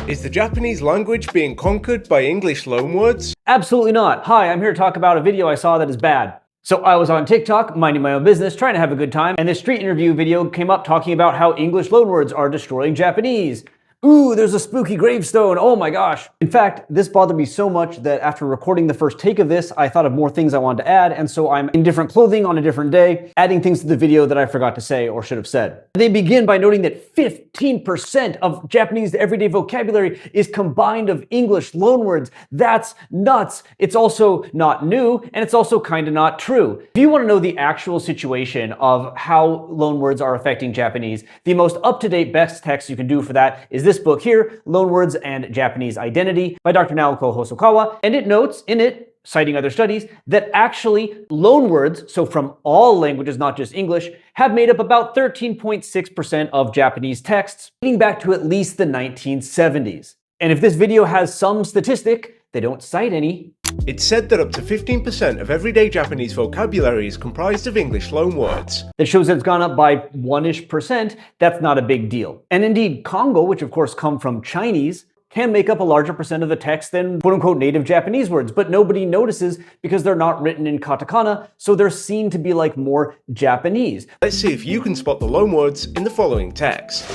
Is the Japanese language being conquered by English loanwords? Absolutely not. Hi, I'm here to talk about a video I saw that is bad. So I was on TikTok, minding my own business, trying to have a good time, and this street interview video came up talking about how English loanwords are destroying Japanese. Ooh, there's a spooky gravestone, oh my gosh. In fact, this bothered me so much that after recording the first take of this, I thought of more things I wanted to add, and so I'm in different clothing on a different day, adding things to the video that I forgot to say or should have said. They begin by noting that 15% of Japanese everyday vocabulary is combined of English loanwords. That's nuts. It's also not new, and it's also kind of not true. If you want to know the actual situation of how loanwords are affecting Japanese, the most up-to-date best text you can do for that is this book here, Loanwords and Japanese Identity by Dr. Naoko Hosokawa, and it notes in it, citing other studies, that actually loanwords, so from all languages, not just English, have made up about 13.6% of Japanese texts, dating back to at least the 1970s. And if this video has some statistic, they don't cite any. It's said that up to 15% of everyday Japanese vocabulary is comprised of English loanwords. That shows that it's gone up by 1-ish%. That's not a big deal. And indeed, Kongo, which of course come from Chinese, can make up a larger percent of the text than quote-unquote native Japanese words, but nobody notices because they're not written in katakana, so they're seen to be like more Japanese. Let's see if you can spot the loanwords in the following text.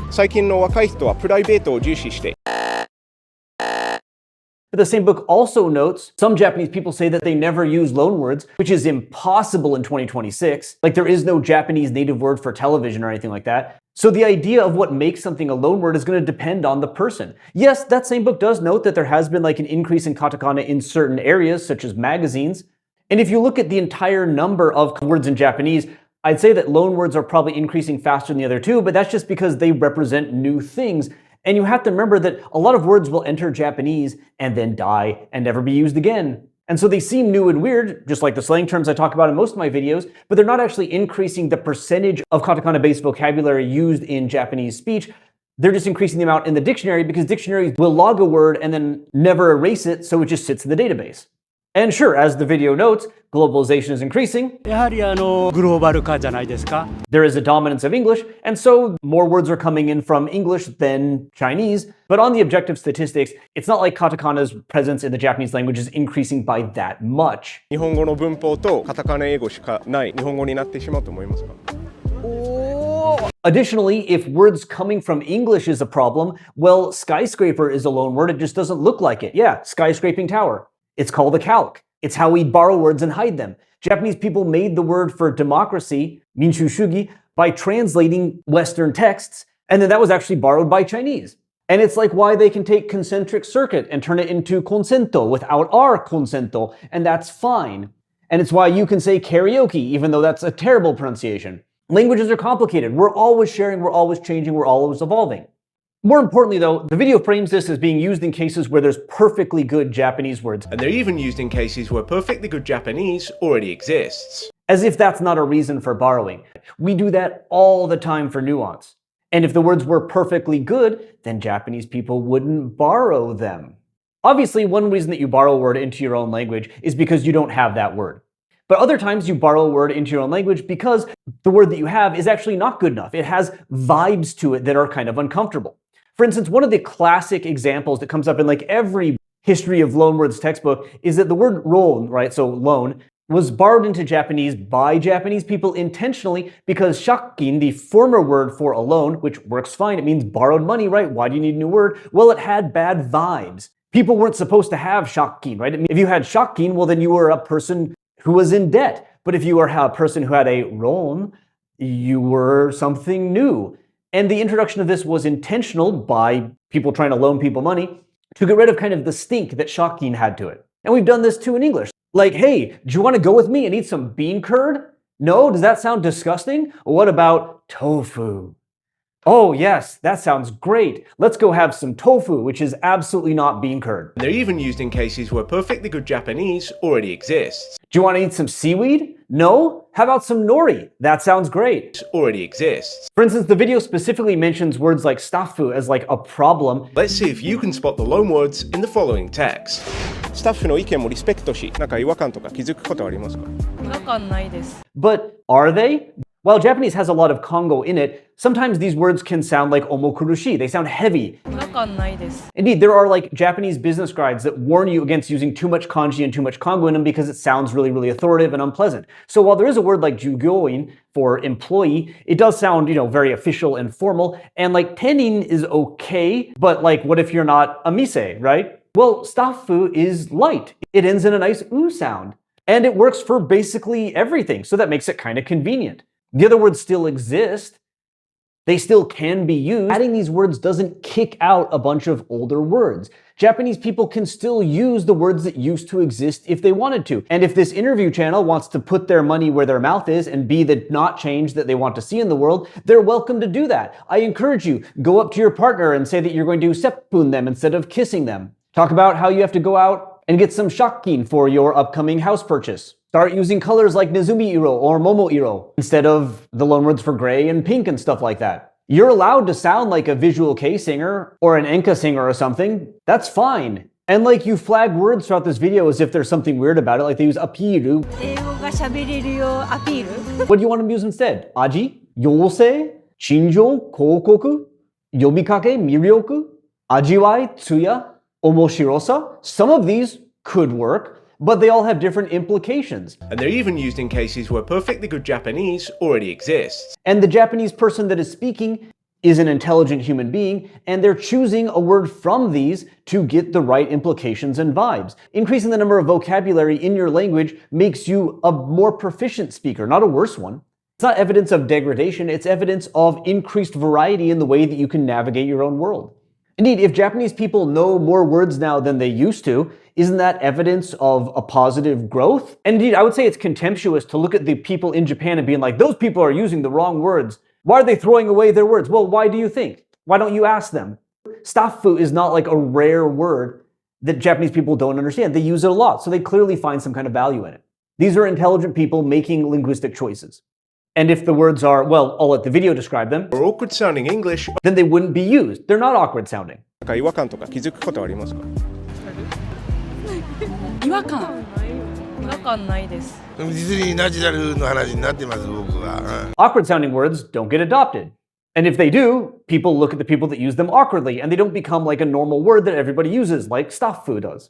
最近の若い人はプライベートを重視して But the same book also notes some Japanese people say that they never use loanwords, which is impossible in 2026. Like there is no Japanese native word for television or anything like that. So the idea of what makes something a loanword is going to depend on the person. Yes, that same book does note that there has been like an increase in katakana in certain areas, such as magazines. And if you look at the entire number of words in Japanese, I'd say that loanwords are probably increasing faster than the other two, but that's just because they represent new things. And you have to remember that a lot of words will enter Japanese and then die and never be used again. And so they seem new and weird, just like the slang terms I talk about in most of my videos, but they're not actually increasing the percentage of katakana-based vocabulary used in Japanese speech. They're just increasing the amount in the dictionary because dictionaries will log a word and then never erase it, so it just sits in the database. And sure, as the video notes, globalization is increasing. There is a dominance of English, and so more words are coming in from English than Chinese. But on the objective statistics, it's not like katakana's presence in the Japanese language is increasing by that much. 日本語の文法とカタカナ英語しかない日本語になってしまうと思いますか? Additionally, if words coming from English is a problem, well, skyscraper is a loanword, it just doesn't look like it. Yeah, skyscraping tower. It's called a calque. It's how we borrow words and hide them. Japanese people made the word for democracy, minshu shugi, by translating Western texts, and then that was actually borrowed by Chinese. And it's like why they can take concentric circuit and turn it into consento without our consento, and that's fine. And it's why you can say karaoke, even though that's a terrible pronunciation. Languages are complicated. We're always sharing, we're always changing, we're always evolving. More importantly though, the video frames this as being used in cases where there's perfectly good Japanese words. And they're even used in cases where perfectly good Japanese already exists. As if that's not a reason for borrowing. We do that all the time for Nuance. And if the words were perfectly good, then Japanese people wouldn't borrow them. Obviously, one reason that you borrow a word into your own language is because you don't have that word. But other times you borrow a word into your own language because the word that you have is actually not good enough. It has vibes to it that are kind of uncomfortable. For instance, one of the classic examples that comes up in like every history of loanwords textbook is that the word loan, right, so loan, was borrowed into Japanese by Japanese people intentionally because shakkin, the former word for a loan, which works fine, it means borrowed money, right? Why do you need a new word? Well, it had bad vibes. People weren't supposed to have shakkin, right? I mean, if you had shakkin, well, then you were a person who was in debt. But if you were a person who had a loan, you were something new. And the introduction of this was intentional by people trying to loan people money to get rid of kind of the stink that shakkin had to it. And we've done this too in English. Like, hey, do you want to go with me and eat some bean curd? No? Does that sound disgusting? What about tofu? Oh yes, that sounds great. Let's go have some tofu, which is absolutely not bean curd. They're even used in cases where perfectly good Japanese already exists. Do you want to eat some seaweed? No? How about some nori? That sounds great. Already exists. For instance, the video specifically mentions words like staffu as like a problem. Let's see if you can spot the loanwords in the following text. スタッフの意見もリスペクトし、なんか違和感とか気づくことありますか? 違和感ないです。 But are they? While Japanese has a lot of Kongo in it, sometimes these words can sound like omokurushi. They sound heavy. 違和感ないです。 Indeed, there are like Japanese business guides that warn you against using too much kanji and too much kango in them because it sounds really, really authoritative and unpleasant. So while there is a word like jugyoin for employee, it does sound, very official and formal. And like tenin is okay, but like what if you're not a mise, right? Well, staffu is light. It ends in a nice oo sound. And it works for basically everything, so that makes it kind of convenient. The other words still exist. They still can be used. Adding these words doesn't kick out a bunch of older words. Japanese people can still use the words that used to exist if they wanted to. And if this interview channel wants to put their money where their mouth is and be the not change that they want to see in the world, they're welcome to do that. I encourage you, go up to your partner and say that you're going to seppun them instead of kissing them. Talk about how you have to go out and get some shakkin for your upcoming house purchase. Start using colors like Nezumi-iro or Momo-iro instead of the loanwords for gray and pink and stuff like that. You're allowed to sound like a visual kei singer or an enka singer or something. That's fine. And like you flag words throughout this video as if there's something weird about it, like they use apiru. 英語が喋れるよアピール What do you want them to use instead? Aji? Yosei? Shinjou? Kokoku? Yobikake? Miryoku? Ajiwai? Tsuya? Omoshirosa? Some of these could work, but they all have different implications. And they're even used in cases where perfectly good Japanese already exists. And the Japanese person that is speaking is an intelligent human being, and they're choosing a word from these to get the right implications and vibes. Increasing the number of vocabulary in your language makes you a more proficient speaker, not a worse one. It's not evidence of degradation, it's evidence of increased variety in the way that you can navigate your own world. Indeed, if Japanese people know more words now than they used to, isn't that evidence of a positive growth? And indeed, I would say it's contemptuous to look at the people in Japan and being like, those people are using the wrong words. Why are they throwing away their words? Well, why do you think? Why don't you ask them? Staffu is not like a rare word that Japanese people don't understand. They use it a lot, so they clearly find some kind of value in it. These are intelligent people making linguistic choices. And if the words are, well, I'll let the video describe them, Or awkward sounding English. then they wouldn't be used. They're not awkward sounding. なんか違和感とか気づくことありますか？違和感ないです。実にナチュラルの話になってます僕は。Awkward sounding words don't get adopted. And if they do, people look at the people that use them awkwardly, and they don't become like a normal word that everybody uses, like staffu does.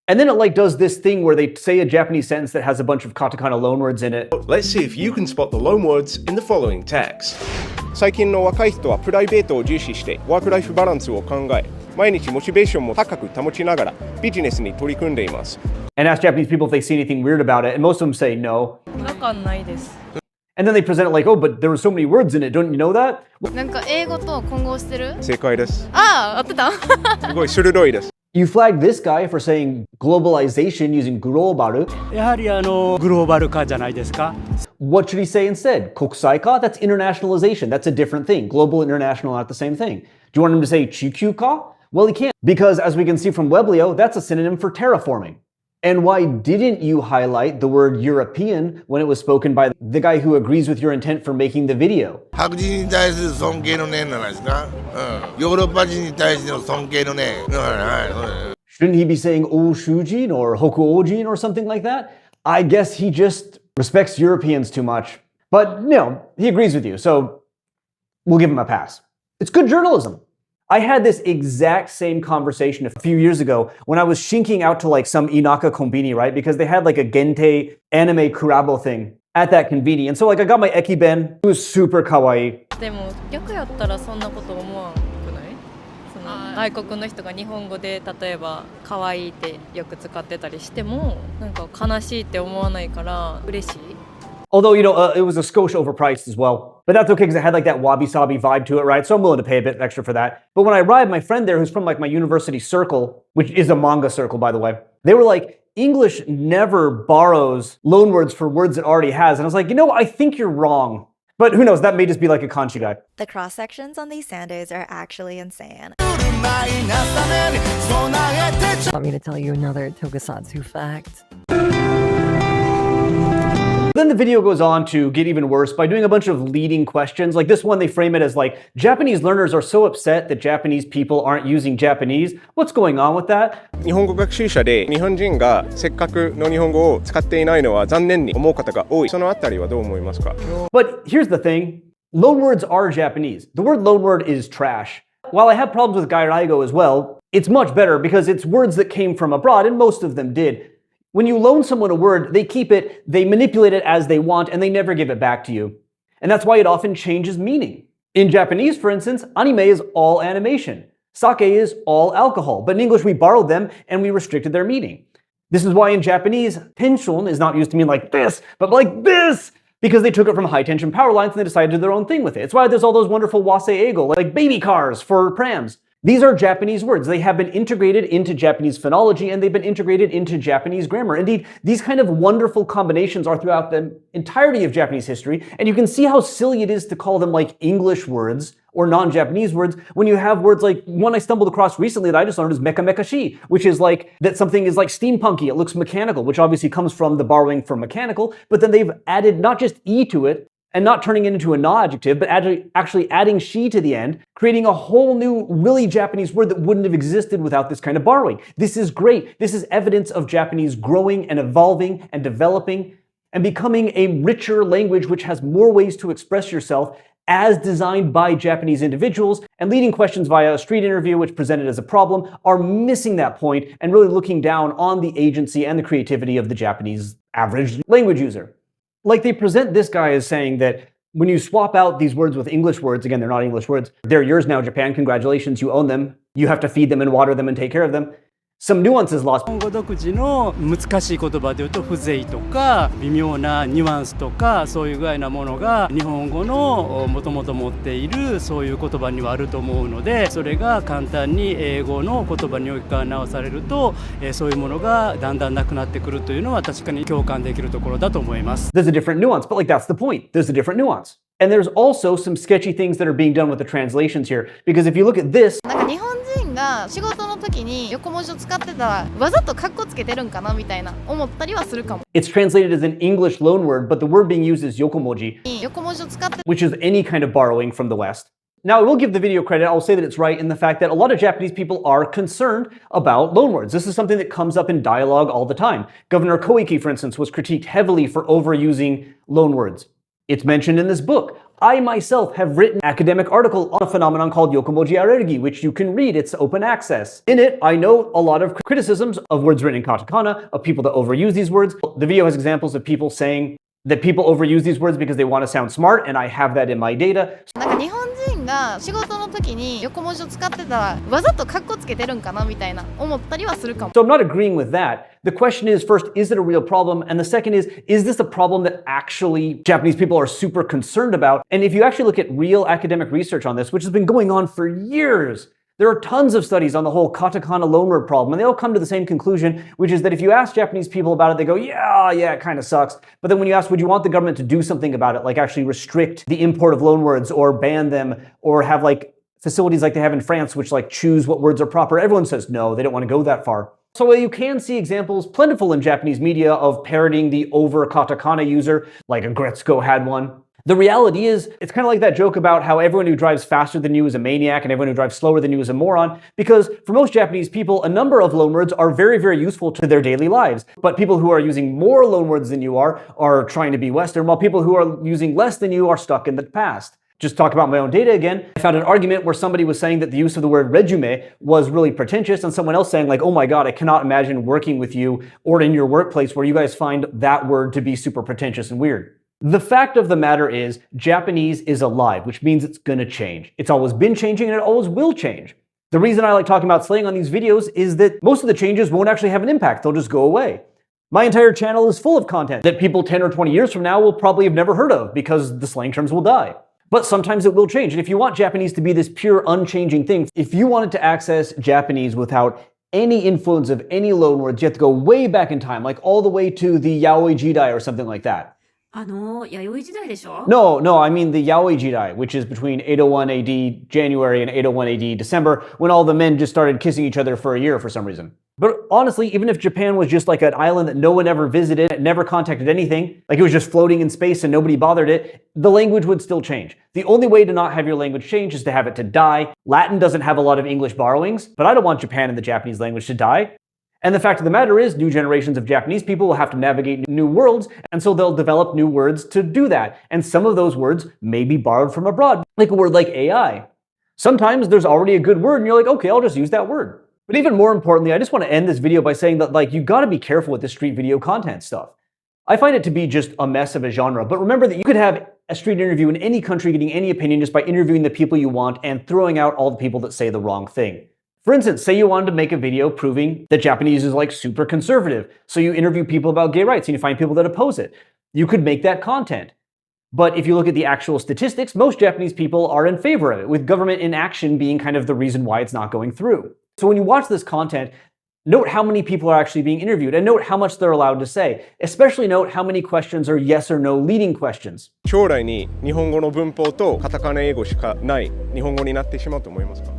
And then it does this thing where they say a Japanese sentence that has a bunch of katakana loanwords in it. Let's see if you can spot the loanwords in the following text. 最近の若い人はプライベートを重視してワークライフバランスを考え、毎日モチベーションも高く保ちながらビジネスに取り組んでいます。And ask Japanese people if they see anything weird about it, and most of them say no. 違和感ないです。 And then they present it like, oh, but there were so many words in it, don't you know that? なんか英語と混合してる？正解です。ああ、合ってた。すごい鋭いです。You flagged this guy for saying globalization using global. やはりグローバル化じゃないですか。 What should he say instead? Kokusaika? That's internationalization. That's a different thing. Global and international are not the same thing. Do you want him to say chikyuka? Well, he can't. Because as we can see from Weblio, that's a synonym for terraforming. And why didn't you highlight the word European when it was spoken by the guy who agrees with your intent for making the video? 白人に対する尊敬の念なんですか、ヨーロッパ人に対しての尊敬の念。Shouldn't he be saying Oshujin or Hokuojin or something like that? I guess he just respects Europeans too much. But no, he agrees with you, so we'll give him a pass. It's good journalism. I had this exact same conversation a few years ago when I was shinking out to some Inaka konbini, right? Because they had a gente anime kurabo thing at that konbini. And so I got my ekiben. It was super kawaii. でも逆やったらそんなこと思わんくない？その外国の人が日本語で例えば可愛いってよく使ってたりしてもなんか悲しいって思わないから嬉しい。 Although, it was a skosh overpriced as well. But that's okay because it had that wabi-sabi vibe to it, right? So I'm willing to pay a bit extra for that. But when I arrived, my friend there, who's from my university circle, which is a manga circle, by the way, they were like, English never borrows loanwords for words it already has. And I was like, I think you're wrong. But who knows, that may just be like a kanji guy. The cross sections on these sandes are actually insane. Want me to tell you another tokusatsu fact? Then the video goes on to get even worse by doing a bunch of leading questions. Like this one, they frame it as Japanese learners are so upset that Japanese people aren't using Japanese. What's going on with that? 日本語学習者で日本人がせっかくの日本語を使っていないのは残念に思う方が多い。そのあたりはどう思いますか？ But here's the thing. Loanwords are Japanese. The word loanword is trash. While I have problems with gairaigo as well, it's much better because it's words that came from abroad, and most of them did. When you loan someone a word, they keep it, they manipulate it as they want, and they never give it back to you. And that's why it often changes meaning. In Japanese, for instance, anime is all animation. Sake is all alcohol. But in English, we borrowed them and we restricted their meaning. This is why in Japanese, tension is not used to mean like this, but like this, because they took it from high tension power lines and they decided to do their own thing with it. It's why there's all those wonderful wasei-eigo, like baby cars for prams. These are Japanese words. They have been integrated into Japanese phonology and they've been integrated into Japanese grammar. Indeed, these kind of wonderful combinations are throughout the entirety of Japanese history, and you can see how silly it is to call them like English words or non-Japanese words when you have words like one I stumbled across recently that I just learned is mekamekashi, which is like that something is like steampunky, it looks mechanical, which obviously comes from the borrowing from mechanical, but then they've added not just e to it, and not turning it into a na-adjective, but actually adding shi to the end, creating a whole new, really Japanese word that wouldn't have existed without this kind of borrowing. This is great. This is evidence of Japanese growing and evolving and developing and becoming a richer language which has more ways to express yourself as designed by Japanese individuals. And leading questions via a street interview, which presented as a problem, are missing that point and really looking down on the agency and the creativity of the Japanese average language user. Like they present this guy as saying that when you swap out these words with English words, again, they're not English words, they're yours now, Japan, congratulations, you own them. You have to feed them and water them and take care of them. Some nuance is lost. 日本語独自の難しい言葉で言うと風情とか微妙なニュアンスとかそういう具合なものが日本語のもともと持っているそういう言葉にはあると思うのでそれが簡単に英語の言葉に置き換え直されるとそういうものがだんだんなくなってくるというのは確かに共感できるところだと思います。There's a different nuance, but like that's the point. There's a different nuance. And there's also some sketchy things that are being done with the translations here. Because if you look at this, なんか日本人が仕事の時に横文字を使ってたらわざとカッコつけてるんかなみたいな思ったりはするかも。 it's translated as an English loanword, but the word being used is yokomoji, 横文字を使って which is any kind of borrowing from the West. Now, I will give the video credit. I'll say that it's right in the fact that a lot of Japanese people are concerned about loanwords. This is something that comes up in dialogue all the time. Governor Koike, for instance, was critiqued heavily for overusing loanwords. It's mentioned in this book. I myself have written an academic article on a phenomenon called yokomoji alergi, which you can read. It's open access. In it, I note a lot of criticisms of words written in katakana, of people that overuse these words. The video has examples of people saying that people overuse these words because they want to sound smart, and I have that in my data. なんか日本人が仕事の時に横文字を使ってたらわざとカッコつけてるんかなみたいな思ったりはするかも。 So I'm not agreeing with that. The question is, first, is it a real problem? And the second is this a problem that actually Japanese people are super concerned about? And if you actually look at real academic research on this, which has been going on for years, there are tons of studies on the whole katakana loanword problem, and they all come to the same conclusion, which is that if you ask Japanese people about it, they go, yeah, it kind of sucks. But then when you ask, would you want the government to do something about it, like actually restrict the import of loanwords or ban them or have like facilities like they have in France, which like choose what words are proper, everyone says no, they don't want to go that far. So you can see examples plentiful in Japanese media of parodying the over katakana user, like a Gretzko had one. The reality is, it's kind of like that joke about how everyone who drives faster than you is a maniac and everyone who drives slower than you is a moron, because for most Japanese people, a number of loanwords are very, very useful to their daily lives. But people who are using more loanwords than you are trying to be Western, while people who are using less than you are stuck in the past. Just talk about my own data again. I found an argument where somebody was saying that the use of the word rejume was really pretentious, and someone else saying like, oh my god, I cannot imagine working with you or in your workplace where you guys find that word to be super pretentious and weird. The fact of the matter is, Japanese is alive, which means it's gonna change. It's always been changing and it always will change. The reason I like talking about slang on these videos is that most of the changes won't actually have an impact, they'll just go away. My entire channel is full of content that people 10 or 20 years from now will probably have never heard of because the slang terms will die. But sometimes it will change, and if you want Japanese to be this pure, unchanging thing, if you wanted to access Japanese without any influence of any loanwords, you have to go way back in time, like all the way to the Yaoi Jidai or something like that. 弥生時代でしょ? No, I mean the Yaoi Jidai, which is between 801 AD January and 801 AD December, when all the men just started kissing each other for a year for some reason. But honestly, even if Japan was just like an island that no one ever visited, it never contacted anything, like it was just floating in space and nobody bothered it, the language would still change. The only way to not have your language change is to have it to die. Latin doesn't have a lot of English borrowings, but I don't want Japan and the Japanese language to die. And the fact of the matter is, new generations of Japanese people will have to navigate new worlds, and so they'll develop new words to do that. And some of those words may be borrowed from abroad, like a word like AI. Sometimes there's already a good word and you're like, okay, I'll just use that word. But even more importantly, I just want to end this video by saying that you gotta be careful with this street video content stuff. I find it to be just a mess of a genre, but remember that you could have a street interview in any country getting any opinion just by interviewing the people you want and throwing out all the people that say the wrong thing. For instance, say you wanted to make a video proving that Japanese is super conservative, so you interview people about gay rights and you find people that oppose it. You could make that content. But if you look at the actual statistics, most Japanese people are in favor of it, with government inaction being kind of the reason why it's not going through. So when you watch this content, note how many people are actually being interviewed and note how much they're allowed to say. Especially note how many questions are yes or no leading questions. 将来に日本語の文法とカタカナ英語しかない日本語になってしまうと思いますか？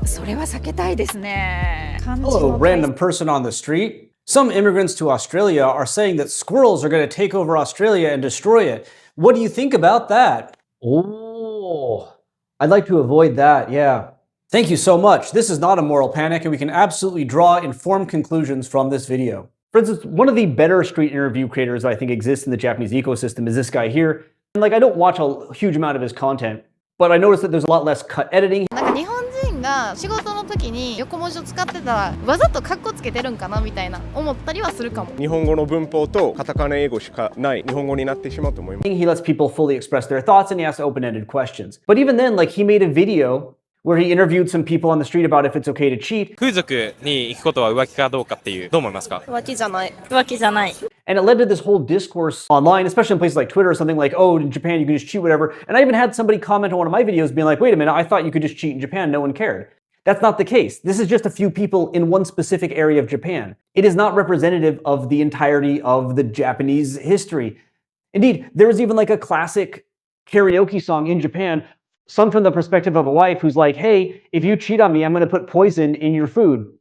それは避けたいですね。 Hello, random person on the street. Some immigrants to Australia are saying that squirrels are going to take over Australia and destroy it. What do you think about that? Oh, I'd like to avoid that, yeah. Thank you so much. This is not a moral panic, and we can absolutely draw informed conclusions from this video. For instance, one of the better street interview creators that I think exists in the Japanese ecosystem is this guy here. And I don't watch a huge amount of his content, but I noticed that there's a lot less cut editing. 日本人が仕事の時に横文字を使ってたらわざとカッコつけてるんかなみたいな思ったりはするかも。日本語の文法とカタカナ英語しかない日本語になってしまうと思います。He lets people fully express their thoughts and he asks open-ended questions. But even then, he made a video where he interviewed some people on the street about if it's okay to cheat. 風俗に行くことは浮気かどうかっていう、どう思いますか？浮気じゃない。浮気じゃない。 And it led to this whole discourse online, especially in places like Twitter or something like, oh, in Japan you can just cheat, whatever. And I even had somebody comment on one of my videos being like, wait a minute, I thought you could just cheat in Japan, no one cared. That's not the case. This is just a few people in one specific area of Japan. It is not representative of the entirety of the Japanese history. Indeed, there is even a classic karaoke song in Japan sung from the perspective of a wife who's like, hey, if you cheat on me, I'm going to put poison in your food.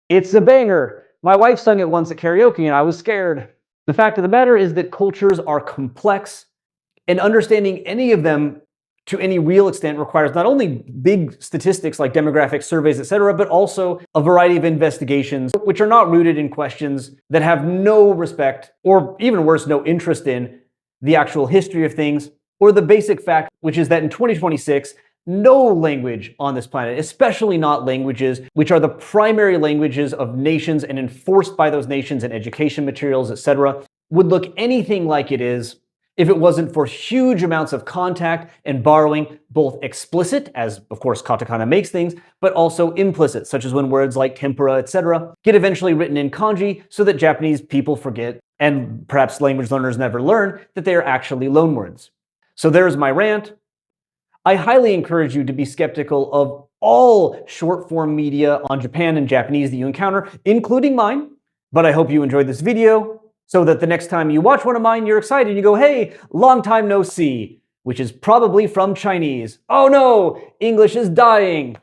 It's a banger. My wife sung it once at karaoke and I was scared. The fact of the matter is that cultures are complex, and understanding any of them to any real extent requires not only big statistics like demographic surveys, etc., but also a variety of investigations which are not rooted in questions that have no respect, or even worse, no interest in the actual history of things, or the basic fact, which is that in 2026, no language on this planet, especially not languages which are the primary languages of nations and enforced by those nations in education materials, etc., would look anything like it is if it wasn't for huge amounts of contact and borrowing, both explicit, as of course katakana makes things, but also implicit, such as when words like tempura, etc., get eventually written in kanji so that Japanese people forget, and perhaps language learners never learn, that they are actually loanwords. So there's my rant. I highly encourage you to be skeptical of all short-form media on Japan and Japanese that you encounter, including mine. But I hope you enjoyed this video, so that the next time you watch one of mine, you're excited and you go, hey, long time no see, which is probably from Chinese. Oh no, English is dying.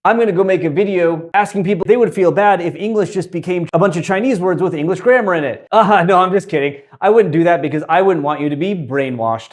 I'm going to go make a video asking people if they would feel bad if English just became a bunch of Chinese words with English grammar in it. No, I'm just kidding. I wouldn't do that because I wouldn't want you to be brainwashed.